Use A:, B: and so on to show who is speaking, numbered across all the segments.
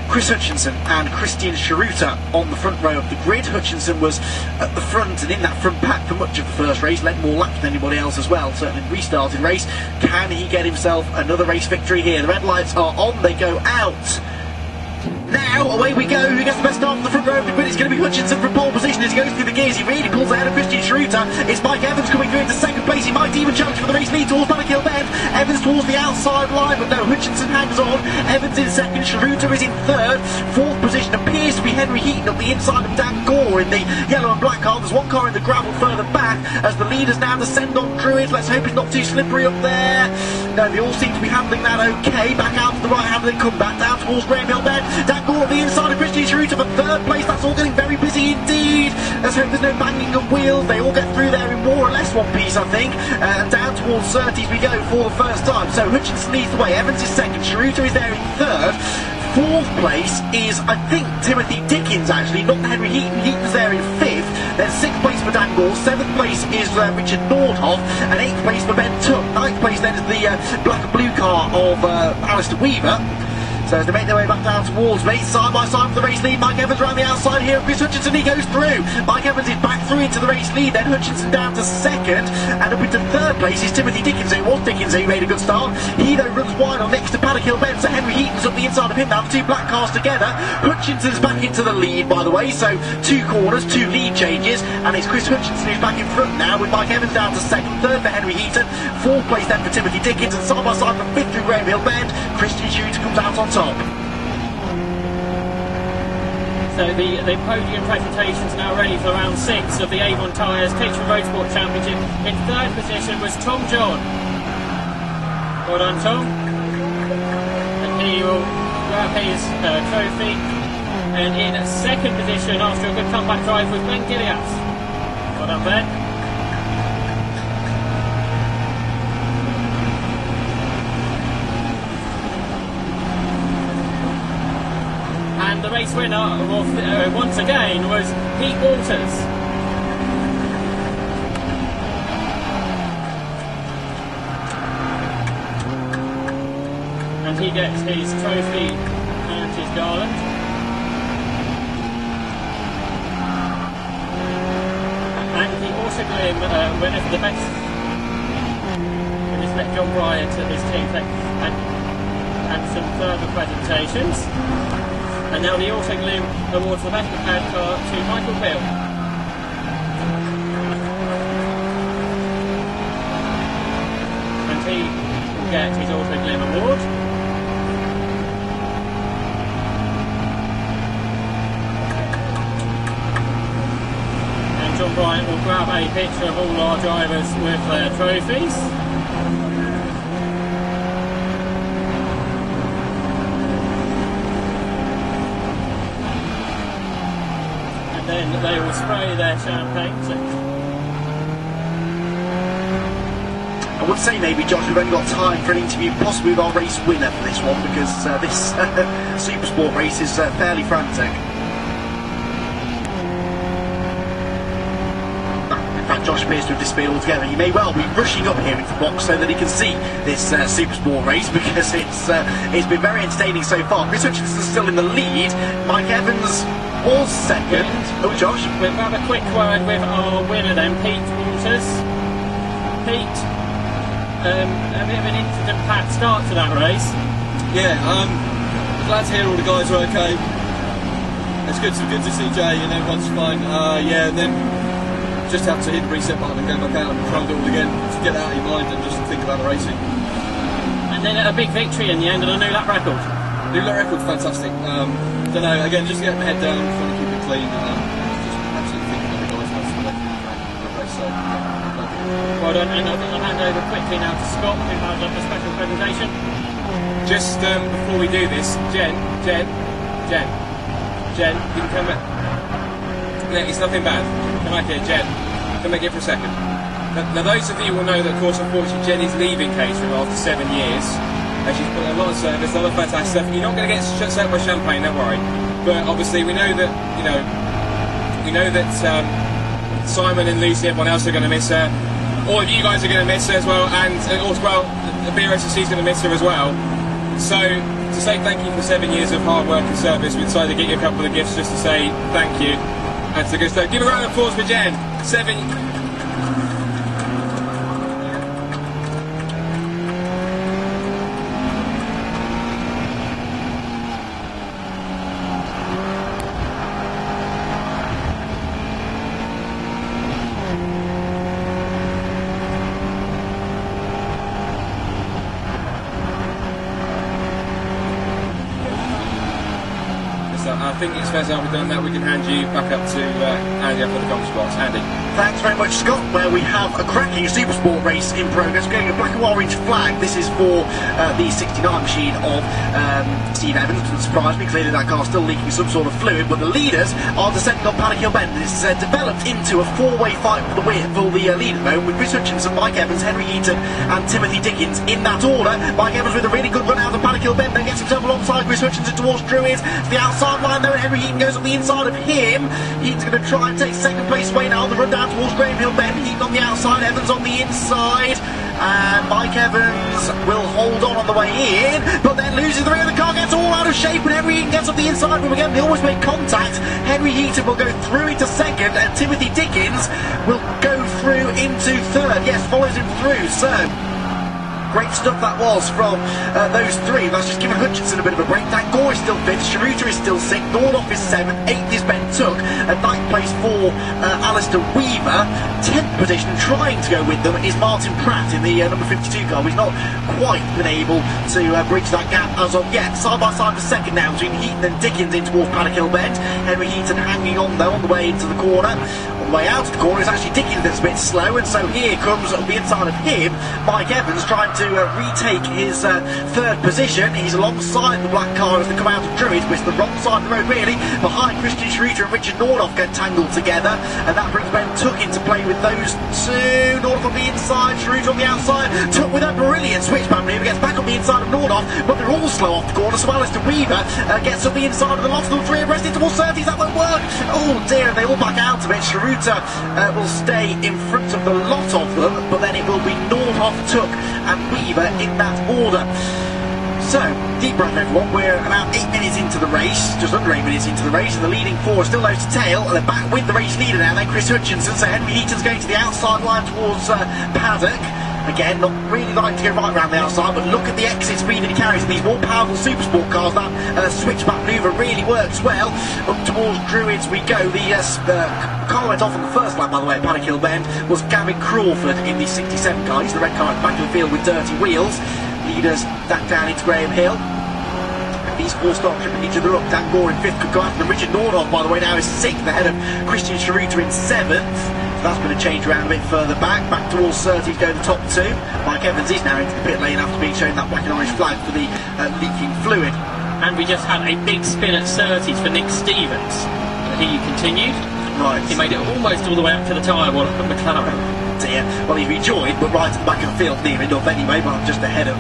A: Chris Hutchinson and Christian Chiruta on the front row of the grid. Hutchinson was at the front and in that front pack for much of the first race, led more laps than anybody else as well, certainly restarted race. Can he get himself another race victory here? The red lights are on, they go out. Now, away we go. Who gets the best start on the front row of the grid? It's going to be Hutchinson from pole position as he goes through the gears. He really pulls ahead of Christian Chiruta. It's Mike Evans coming through into second place. He might even challenge for the race lead towards Bannockhill Bend. Evans towards the outside line, but no, Hutchinson hangs on. Evans in second. Chiruta is in third. Fourth position appears to be Henry Heaton up the inside of Dan Gore in the yellow and black car. There's one car in the gravel further back as the leaders now descend on Druid. Let's hope it's not too slippery up there. No, they all seem to be handling that okay. Back out to the right hand and then come back down towards Graham Hill Bend. Dan Gore on the inside of Christian Chiruta for third place. That's all getting very busy indeed. Let's hope there's no banging of wheels. They all get through there in more or less one piece, I think. Down towards 30s we go for the first time. So Hutchinson leads the way. Evans is second. Chiruta is there in third. Fourth place is, I think, Timothy Dickens, actually, not Henry Heaton. Heaton's there in fifth. Then sixth place for Dan Gore. Seventh place is Richard Nordhoff. And eighth place for Ben Tuck. Ninth place then is the black and blue car of Alistair Weaver. So as they make their way back down towards me, side by side for the race lead, Mike Evans around the outside here, Chris Hutchinson, he goes through. Mike Evans is back through into the race lead, then Hutchinson down to second, and up into third place is Timothy Dickens, who was Dickens, who made a good start. He though runs wide on next to Bannockhill Bend, so Henry Heaton's up the inside of him now, the two black cars together. Hutchinson's back into the lead, by the way, so two corners, two lead changes, and it's Chris Hutchinson who's back in front now, with Mike Evans down to second, third for Henry Heaton, fourth place then for Timothy Dickens, and side by side for fifth through Graham Hill Bend, Christian Chiruta comes out on top.
B: So the podium presentations now ready for round 6 of the Avon Tyres Caterham Motorsport Championship. In third position was Tom John. Well done, Tom. And he will grab his trophy. And in second position, after a good comeback drive, was Ben Gilliatt. Well done, Ben. And the race winner, once again, was Pete Walters. And he gets his trophy and his garland. And the also winner for the best. And just let John Bryant and his team take and some further presentations. And now the Auto Glue awards the best prepared car to Michael Bill. And he will get his Auto Glue award. And John Bryant will grab a picture of all our drivers with their trophies. Then they will spray their champagne.
A: I would say maybe, Josh, we've only got time for an interview possibly with our race winner for this one, because this Supersport race is fairly frantic. In fact, Josh appears to have disappeared altogether. He may well be rushing up here into the box so that he can see this Supersport race, because it's been very entertaining so far. Chris Hutchinson's still in the lead. Mike Evans was second. Oh, Josh.
B: We'll have a quick word with our winner then, Pete Walters. Pete, a bit of an incident-packed start to that race.
C: Yeah, glad to hear all the guys are okay. It's good to see Jay and everyone's fine. Yeah, and then just have to hit the reset button and go back out and try and do it all again to get that out of your mind and just think about the racing.
B: And then a big victory in the end and a new lap record.
C: New lap record's fantastic. Don't know, again, just getting my head down, trying to keep it clean, just absolutely thinking about the guys most of the race. So,
B: well done, and I'm going to hand over quickly now to Scott, who has a special presentation.
D: Just before we do this, Jen, you can come back. No, it's nothing bad. Come back here, Jen. Come back here for a second. Now, those of you will know that, of course, unfortunately, Jen is leaving Caterham after 7 years. She's put a lot of service, a lot of fantastic stuff. You're not going to get served by champagne, don't worry. But obviously, we know that Simon and Lucy, everyone else are going to miss her. All of you guys are going to miss her as well, and also, well, the BRSC is going to miss her as well. So to say thank you for 7 years of hard work and service. We decided to get you a couple of gifts just to say thank you. And to go, so give a round of applause for Jen. 7. I think it's fair to say we've done that. We can hand you back up to Andy up at the comms box. Andy.
A: Thanks very much, Scott, where we have a cracking Supersport race in progress. We're getting a black and orange flag. This is for the 69 machine of Steve Evans. Doesn't surprise me, clearly that car's still leaking some sort of fluid, but the leaders are descending on Paddock Hill Bend. It's developed into a four-way fight for the lead at the moment, with Chris Hutchinson, Mike Evans, Henry Heaton and Timothy Dickens in that order. Mike Evans with a really good run out of Paddock Hill Bend, then gets himself alongside Chris Hutchinson towards Druids to the outside line though, and Henry Heaton goes on the inside of him. Heaton's going to try and take second place away now on the run down towards Graham Hill Bend. Heaton on the outside, Evans on the inside, and Mike Evans will hold on the way in, but then loses the rear. The car gets all out of shape, and Henry Heaton gets up the inside. But again, they almost make contact. Henry Heaton will go through into second, and Timothy Dickens will go through into third. Yes, follows him through. So great stuff that was from those three. That's just given Hutchinson a bit of a break. Dan Gore is still fifth, Sharuta is still sixth, Nordoff is seventh, eighth is Ben Took, and ninth place for Alistair Weaver. 10th position, trying to go with them, is Martin Pratt in the number 52 car. He's not quite been able to bridge that gap as of yet. Side by side for second now between Heaton and Dickens in towards Paddock Hill Bend. Henry Heaton hanging on though on the way into the corner. On the way out of the corner is actually Dickens that's a bit slow, and so here comes on the inside of him Mike Evans trying to retake his third position. He's alongside the black car as they come out of Druids, which is the wrong side of the road really. Behind Christian Sharuta and Richard Nordoff get tangled together, and that brings Ben Took into play with those two. Nordoff on the inside, Sharuta on the outside. Took with a brilliant switchback maneuver, gets back on the inside of Nordoff, but they're all slow off the corner, so Alistair Weaver gets on the inside of the lot of them three, arrested towards 30s. That won't work. Oh dear, they all back out of it. Sharuta will stay in front of the lot of them, but then it will be Nordoff, Took and Weaver in that order. So, deep breath everyone, we're about 8 minutes into the race, just under 8 minutes into the race, and the leading four are still nose to tail, and they're back with the race leader now, then Chris Hutchinson. So Henry Heaton's going to the outside line towards Paddock. Again, not really like to go right round the outside, but look at the exit speed that he carries in these more powerful Supersport cars. That switchback manoeuvre really works well. Up towards Druids we go. The car went off on the first lap, by the way, at Paddock Hill Bend, was Gavin Crawford in the 67 car. He's the red car at the back of the field with dirty wheels. Leaders back down into Graham Hill. These four start tripping each other up. Dan Gore in fifth could go after them. Richard Nordoff, by the way, now is sixth ahead of Christian Sharuta in seventh. So that's going to change around a bit further back towards 30s go the top two. Mike Evans is now into the pit lane after being shown that black and orange flag for the leaking fluid.
B: And we just had a big spin at 30s for Nick Stevens. He continued.
A: Right.
B: He made it almost all the way up to the tyre wall at McLaren.
A: Dear. Well, he rejoined, but right at the back of the field, near enough anyway, but just ahead of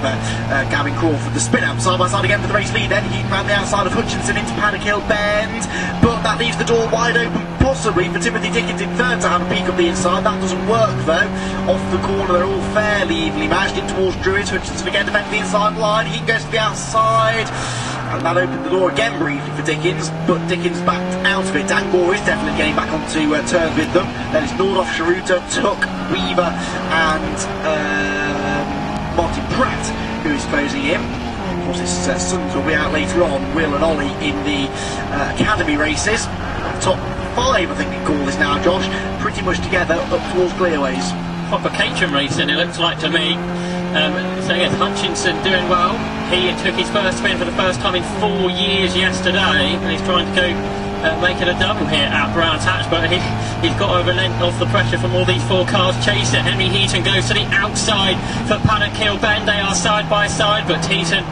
A: Gavin Crawford. The spin out side by side again for the race lead. Then he ran the outside of Hutchinson into Paddock Hill Bend, but that leaves the door wide open, possibly for Timothy Dickens in third to have a peek up the inside. That doesn't work though. Off the corner, they're all fairly evenly matched in towards Druids. Hutchinson again defending the inside line. He goes to the outside. And that opened the door again briefly for Dickens, but Dickens backed out of it. Dan Gore is definitely getting back onto terms with them. Then it's Nordoff, Sharuta, Took, Weaver and Martin Pratt who is closing him. Of course his sons will be out later on, Will and Ollie, in the academy races. Top five I think we call this now, Josh, pretty much together up towards Clearways.
B: Proper Caterham racing it looks like to me. So yes, Hutchinson doing well. He took his first spin for the first time in 4 years yesterday, and he's trying to go make it a double here at Brands Hatch, but he's got to relent off the pressure from all these four cars chasing. Henry Heaton goes to the outside for Paddock Hill Bend. They are side by side, but Heaton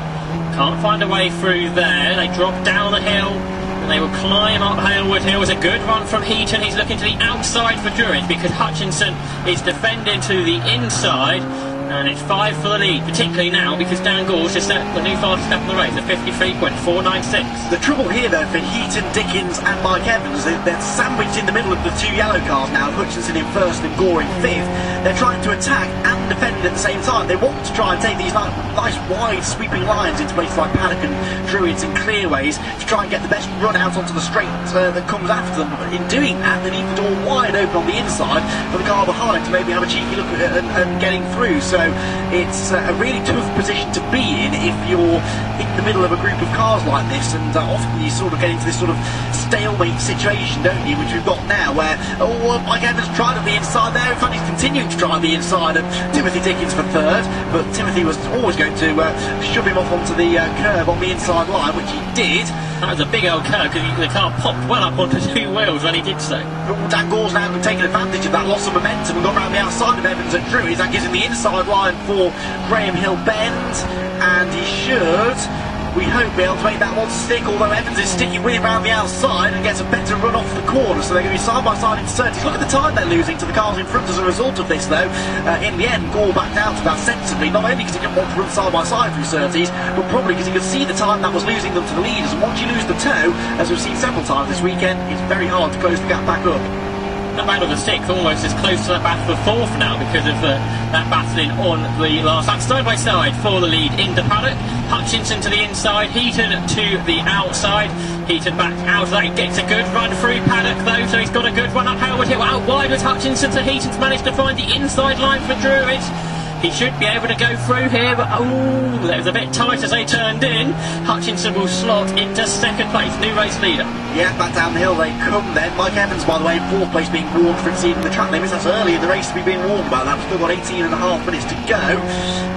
B: can't find a way through there. They drop down the hill and they will climb up Halewood Hill. It was a good run from Heaton. He's looking to the outside for Druids because Hutchinson is defending to the inside. And it's 5 for the lead, particularly now because Dan Gore's just set the new fastest lap of the race at 53.496.
A: The trouble here, though, for Heaton, Dickens and Mike Evans, they're sandwiched in the middle of the two yellow cars now, Hutchinson in first and Gore in fifth. They're trying to attack and defend at the same time. They want to try and take these nice wide sweeping lines into places like Paddock and Druids and Clearways to try and get the best run out onto the straight that comes after them. But in doing that, they leave the door wide open on the inside for the car behind to maybe have a cheeky look at it and getting through. So it's a really tough position to be in if you're in the middle of a group of cars like this, and often you sort of get into this sort of stalemate situation, don't you, which we've got now, where Mike Evans tried at the inside there. In fact, he's continuing to try at the inside of Timothy Dickens for third, but Timothy was always going to shove him off onto the curb on the inside line, which he did.
B: That was a big old curve because the car popped well up onto two wheels when he did so.
A: Dan Gore's now taken advantage of that loss of momentum and gone round the outside of Evans at Druids. That gives him the inside line for Graham Hill Bend, and he should, we hope, be able to make that one stick, although Evans is sticking with him round the outside and gets a better run off the corner, so they're going to be side by side in 30s. Look at the time they're losing to the cars in front as a result of this, though. In the end, Gore backed out of that sensibly, not only because he didn't want to run side by side through 30s, but probably because he could see the time that was losing them to the leaders, and once you lose the toe, as we've seen several times this weekend, it's very hard to close the gap back up.
B: That battle of the sixth almost as close to that battle of the fourth now because of that battling on the last lap. Side by side for the lead into Paddock. Hutchinson to the inside, Heaton to the outside. Heaton back out of that, he gets a good run through Paddock though, so he's got a good run up Howard Hill. Out wide with Hutchinson, so Heaton's managed to find the inside line for Druids. He should be able to go through here, but that was a bit tight as they turned in. Hutchinson will slot into second place, new race leader.
A: Yeah, back down the hill they come then. Mike Evans, by the way, in fourth place, being warned for exceeding the track limits. That's early in the race to be being warned about that. We've still got 18 and a half minutes to go.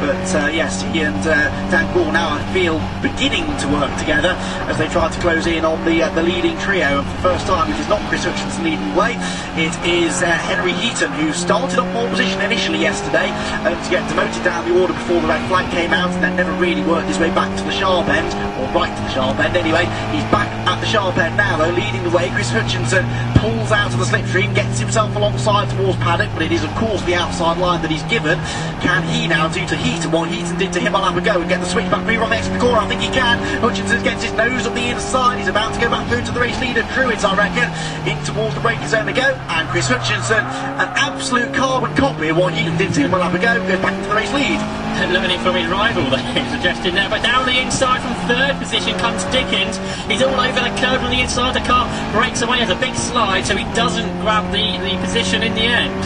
A: But yes, he and Dan Gore now, I feel, beginning to work together as they try to close in on the leading trio. And for the first time, it is not Chris Hutchinson leading the way. It is Henry Heaton, who started on pole position initially yesterday to get demoted down the order before the red flag came out, and then never really worked his way back to the sharp end, or right to the sharp end anyway. He's back at the sharp end now though, leading the way. Chris Hutchinson pulls out of the slipstream, gets himself alongside towards Paddock, but it is of course the outside line that he's given. Can he now do to Heaton what Heaton did to him a lap ago and get the switchback move on the exit corner? I think he can. Hutchinson gets his nose up the inside, he's about to go back through to the race leader Druids, I reckon. In towards the braking zone they go, and Chris Hutchinson, an absolute carbon copy of what Heaton did to him a lap ago, goes back into the race lead.
B: Learning from his rival there, suggested there, but down the inside from third position comes Dickens. He's all over the curb on the inside, the car breaks away as a big slide, so he doesn't grab the position in the end.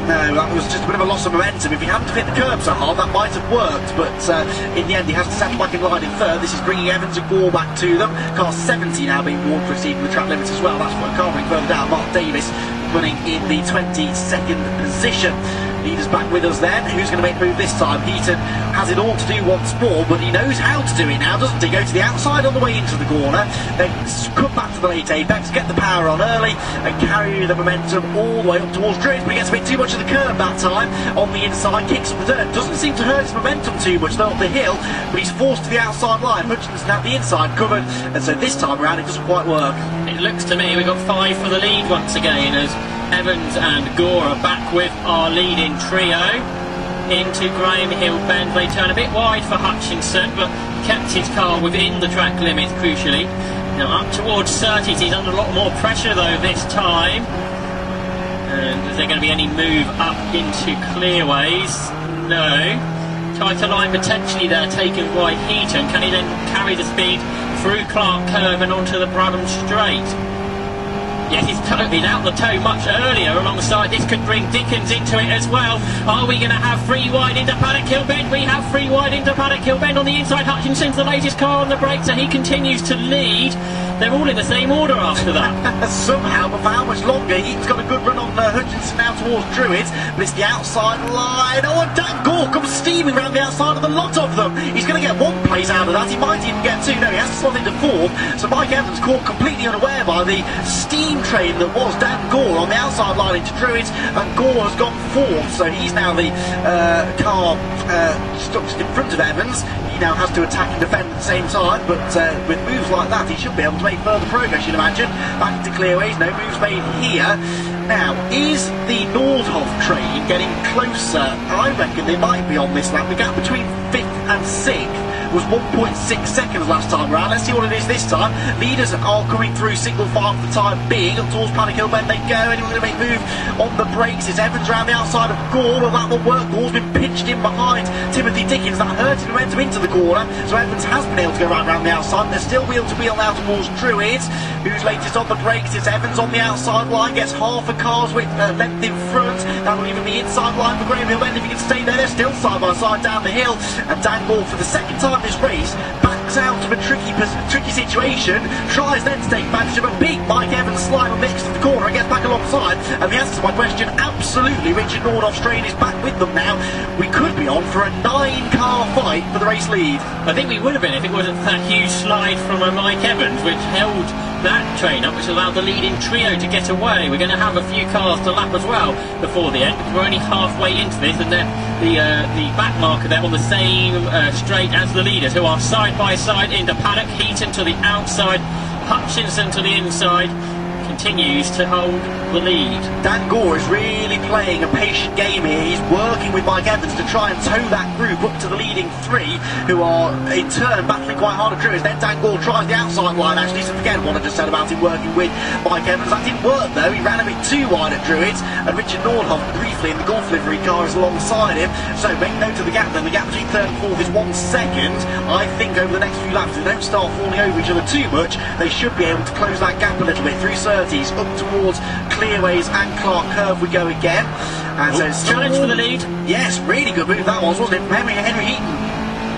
A: No, that was just a bit of a loss of momentum. If he hadn't hit the curb so hard, that might have worked, but in the end he has to settle back in line in third. This is bringing Evans and Gore back to them. Car 70 now being warned for exceeding the track limits as well. That's what a car being further down. Mark Davis running in the 22nd position. Leaders back with us then. Who's going to make the move this time? Heaton has it all to do once more, but he knows how to do it now, doesn't he? Go to the outside on the way into the corner, then come back to the late apex, get the power on early, and carry the momentum all the way up towards Druids, but he gets a bit too much of the curb that time. On the inside, kicks up the dirt. Doesn't seem to hurt his momentum too much though up the hill, but he's forced to the outside line. Hutchinson at the inside covered, and so this time around it doesn't quite work.
B: It looks to me we've got 5 for the lead once again as Evans and Gore are back with our leading trio. Into Graham Hill Bend, they turn a bit wide for Hutchinson, but kept his car within the track limits crucially. Now up towards 30s, he's under a lot more pressure though this time. And is there going to be any move up into Clearways? No. Tighter line potentially there taken by Heaton. Can he then carry the speed through Clark Curve and onto the Bradham Straight? Yes, he's out the toe much earlier alongside. This could bring Dickens into it as well. Are we going to have free wide into Paddock Hill Bend? We have free wide into Paddock Hill Bend on the inside. Hutchinson's the latest car on the brake, so he continues to lead. They're all in the same order after that.
A: Somehow, but for how much longer? He's got a good run on Hutchinson now towards Druids, but it's the outside line. Oh, and Dan Gore comes steaming round the outside of the lot of them. He's going to get one place out of that. He might even get two. No, he has to slot into fourth. So Mike Evans caught completely unaware by the steam train that was Dan Gore on the outside line into Druids, and Gore has gone fourth. So he's now the car stuck in front of Evans. He now has to attack and defend at the same time, but with moves like that he should be able to make further progress, you'd imagine. Back into Clearways, no moves made here. Now, is the Nordhoff train getting closer? I reckon they might be on this lap. The gap between 5th and 6th was 1.6 seconds last time round. Let's see what it is this time. Leaders are coming through single file for the time being. Up towards Paddock Hill Bend they go. Anyone going to make a move on the brakes? It's Evans around the outside of Gore. Well, that will work. Gore's been pinched in behind Timothy Dickens. That hurt him momentum into the corner. So Evans has been able to go right round the outside. They're still wheel to wheel now towards Druids. Who's latest on the brakes? It's Evans on the outside line. Gets half a car's width length in front. That will even be inside line for Graham Hill Bend if he can stay there. They're still side by side down the hill. And Dan Gore, for the second time this race, backs out of a tricky situation, tries then to take advantage of a big Mike Evans slide on the exit of the corner and gets back alongside. And the answer to my question, absolutely, Richard Nordhoff's train is back with them now. We could be on for a 9-car fight for the race lead.
B: I think we would have been if it wasn't that huge slide from Mike Evans, which held that train up, which allowed the leading trio to get away. We're going to have a few cars to lap as well before the end, because we're only halfway into this, and the back marker there on the same straight as the leaders, who are side by side into Paddock. Heaton to the outside, Hutchinson to the inside, continues to hold the lead.
A: Dan Gore is really playing a patient game here. He's working with Mike Evans to try and tow that group up to the leading 3, who are in turn battling quite hard at Druids. Then Dan Gore tries the outside line actually, so forget what I just said about him working with Mike Evans. That didn't work though. He ran a bit too wide at Druids, and Richard Nordhoff briefly in the Golf livery car is alongside him. So make note of the gap then. The gap between 3rd and 4th is 1 second. I think over the next few laps, if they don't start falling over each other too much, they should be able to close that gap a little bit through Surtees up towards Clearways and Clark Curve we go again. And so
B: challenge for the lead.
A: Yes, really good move that was, wasn't it, from Henry Heaton?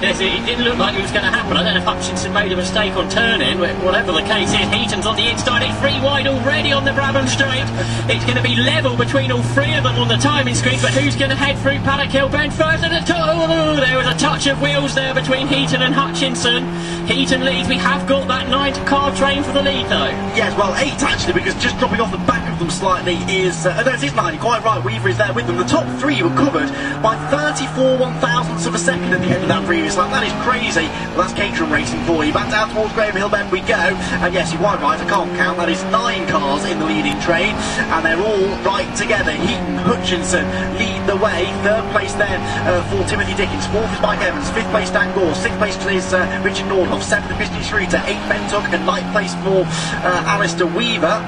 B: Yes, it didn't look like it was going to happen. I don't know if Hutchinson made a mistake on turning. Whatever the case is, Heaton's on the inside. It's 3 wide already on the Brabham Straight. It's going to be level between all 3 of them on the timing screen, but who's going to head through Paddock Hill Bend first? And there was a touch of wheels there between Heaton and Hutchinson. Heaton leads. We have got that 9-car train for the lead though.
A: Yes, well 8 actually, because just dropping off the back of them slightly is no, it is 9, quite right. Weaver is there with them. The top 3 were covered by 34 1,000ths of a second at the end of that previous lap. That is crazy. Well, that's Caterham racing for you. Back down towards Graham Hill Bend we go. And yes, you're quite right, I can't count. That is 9 cars in the leading train, and they're all right together. Heaton, Hutchinson lead the way. 3rd place then for Timothy Dickens. 4th is Mike Evans. 5th place Dan Gore. 6th place is Richard Nordhoff. 7th Christian Schroeter. 8th Ben Tuck, and 9th place for Alistair Weaver.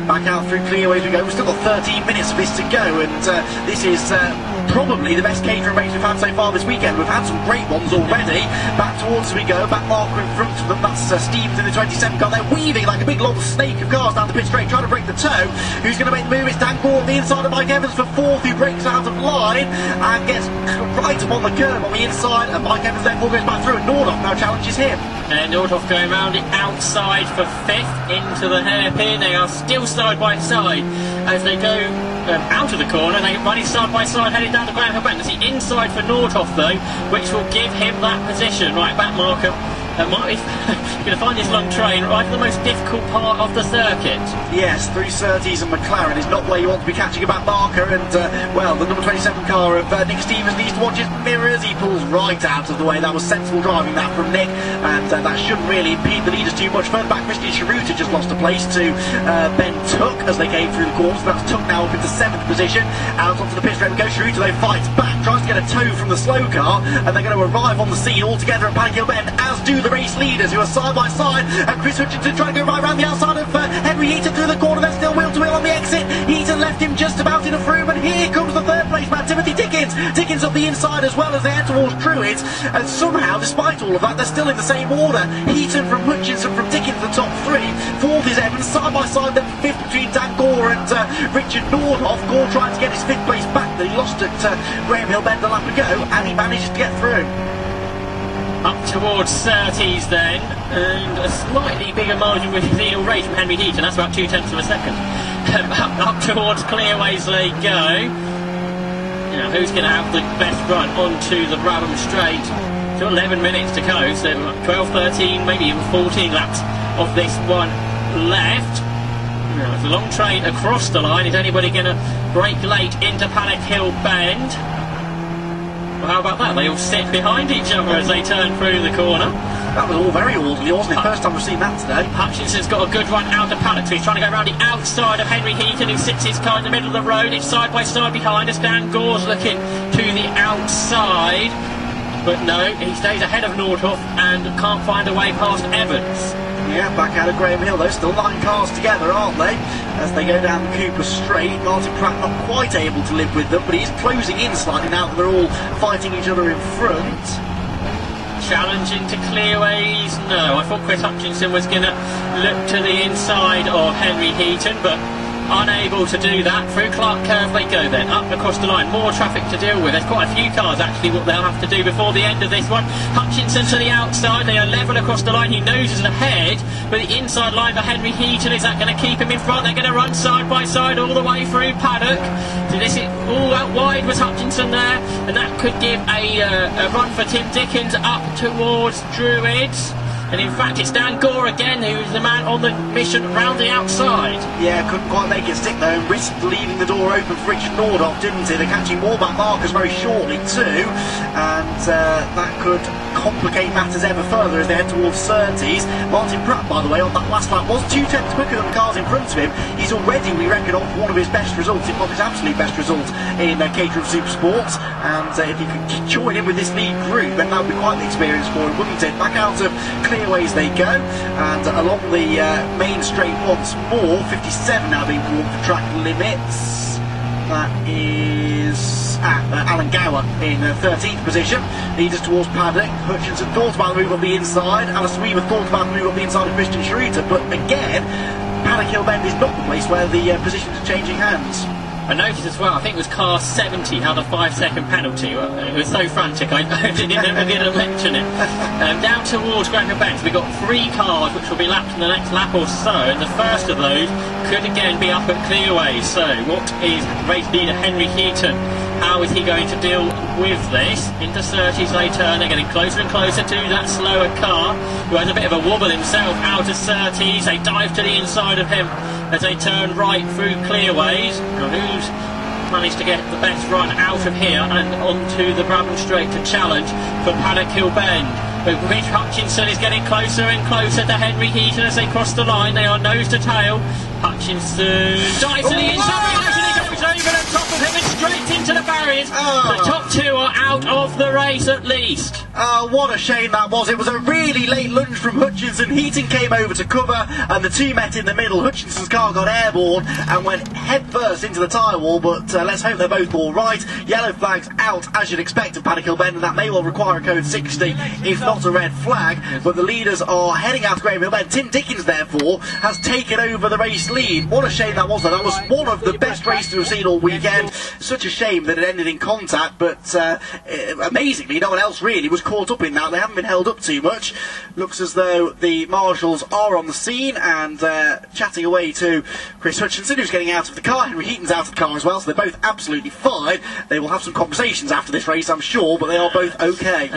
A: Back out through Clearways we go. We've still got 13 minutes of this to go, and this is probably the best Caterham race we've had so far this weekend. We've had some great ones already. Back towards we go. Back marker in front of them. That's Stevens in the 27 car. They're weaving like a big long snake of cars down the pit straight, trying to break the toe. Who's going to make the move? It's Dan Gore on the inside of Mike Evans for 4th, who breaks out of line and gets right up on the curb on the inside, and Mike Evans therefore goes back through, and Nordhoff now challenges him.
B: And Nordhoff going round the outside for 5th into the hairpin. They are still side by side as they go out of the corner. They're running side by side heading down the Graham Hill Bend. It's the inside for Nordhoff though, which will give him that position. Right, back marker. Might be going to find this long train right at the most difficult part of the circuit.
A: Yes, through Surtees and McLaren is not where you want to be catching a back marker, and well, the number 27 car of Nick Stevens needs to watch his mirrors. He pulls right out of the way. That was sensible driving that from Nick, and that shouldn't really impede the leaders too much. Further back, Christian Schroeter just lost a place to Ben Tuck as they came through the corner, so that's Tuck now up into 7th position. Out onto the pit straight we go. Schroeter though fights back, tries to get a tow from the slow car, and they're going to arrive on the scene all together at Paddock Hill Bend, as do the race leaders, who are side by side, and Chris Hutchinson trying to go right round the outside of Henry Heaton through the corner. They're still wheel to wheel on the exit. Heaton left him just about in a froome, and here comes the 3rd place man, Timothy Dickens. Dickens up the inside as well as they head towards Druids, and somehow, despite all of that, they're still in the same order. Heaton from Hutchinson from Dickens, the top 3. 4th is Evans, side by side, then 5th between Dan Gore and Richard Nordhoff. Gore trying to get his 5th place back that he lost at Graham Hill Bend a lap ago, and he manages to get through.
B: Up towards Surtees then, and a slightly bigger margin with the rate from Henry Heaton. That's about 0.2 of a second. Up towards Clearways they go. Now, who's going to have the best run onto the Brabham Straight? Still 11 minutes to go, so 12, 13, maybe even 14 laps of this one left. Now, it's a long train across the line. Is anybody going to break late into Paddock Hill Bend? Well, how about that? They all sit behind each other as they turn through the corner.
A: That was all very orderly, wasn't it? First time we've seen that today.
B: Hutchinson's got a good run out of paddock, so he's trying to go around the outside of Henry Heaton, who sits his car in the middle of the road. It's side by side behind us. Dan Gore's looking to the outside, but no, he stays ahead of Nordhoff and can't find a way past Evans.
A: Yeah, back out of Graham Hill though, still 9 cars together, aren't they? As they go down Cooper Straight, Martin Pratt not quite able to live with them, but he's closing in slightly now that they're all fighting each other in front.
B: Challenging to clearways? No, I thought Chris Hutchinson was going to look to the inside of Henry Heaton, but unable to do that. Through Clark Curve they go then, up across the line. More traffic to deal with. There's quite a few cars actually what they'll have to do before the end of this one. Hutchinson to the outside, they are level across the line. He noses ahead, but the inside line for Henry Heaton, is that going to keep him in front? They're going to run side by side all the way through paddock. So this is all out wide was Hutchinson there, and that could give a run for Tim Dickens up towards Druids. And in fact it's Dan Gore again who is the man on the mission round the outside.
A: Yeah, couldn't quite make it stick though, and risked leaving the door open for Richard Nordhoff, didn't he? They're catching more back markers very shortly too, and that could complicate matters ever further as they head towards Surtees. Martin Pratt, by the way, on that last lap was 2 tenths quicker than the cars in front of him. He's already, we reckon, off one of his best results, if not his absolute best result in Caterham Supersport, and if he could join in with this lead group, then that would be quite the experience for him, wouldn't it? Back out of clearways they go, and along the main straight once more. 57 now being brought for track limits. That is Alan Gower in 13th position. Leads us towards paddock. Hutchinson thought about the move on the inside. Alice Weaver thought about the move on the inside of Christian Schroeter, but again, Paddock Hill Bend is not the place where the positions are changing hands.
B: I noticed as well, I think it was car 70 had a 5-second penalty. It was so frantic, I didn't even get to mention it. Down towards Graham Hill Bend, we've got 3 cars which will be lapped in the next lap or so, and the first of those could again be up at clearways. So, what is race leader Henry Heaton? How is he going to deal with this? Into Surtees they turn, they're getting closer and closer to that slower car, who has a bit of a wobble himself out of Surtees. They dive to the inside of him as they turn right through clearways. Now who's managed to get the best run out of here and onto the Brabham Straight to challenge for Paddock Hill Bend? But Rich Hutchinson is getting closer and closer to Henry Heaton as they cross the line. They are nose to tail. Hutchinson dives to the inside, actually goes over the top of him and straight into the barriers. The top 2 are out of the race at least.
A: What a shame that was. It was a really late lunge from Hutchinson. Heaton came over to cover and the 2 met in the middle. Hutchinson's car got airborne and went head first into the tyre wall, but let's hope they're both all right. Yellow flags out as you'd expect of Paddock Hill Bend, and that may well require a code 60 if not a red flag, but the leaders are heading out to Graham Hill Bend. Tim Dickens therefore has taken over the race lead. What a shame that was though. That was one of the best races we've seen all weekend. Such a shame that it ended in contact, but amazingly no one else really was caught up in that. They haven't been held up too much. Looks as though the marshals are on the scene and chatting away to Chris Hutchinson, who's getting out of the car. Henry Heaton's out of the car as well, so they're both absolutely fine. They will have some conversations after this race, I'm sure, but they are both okay.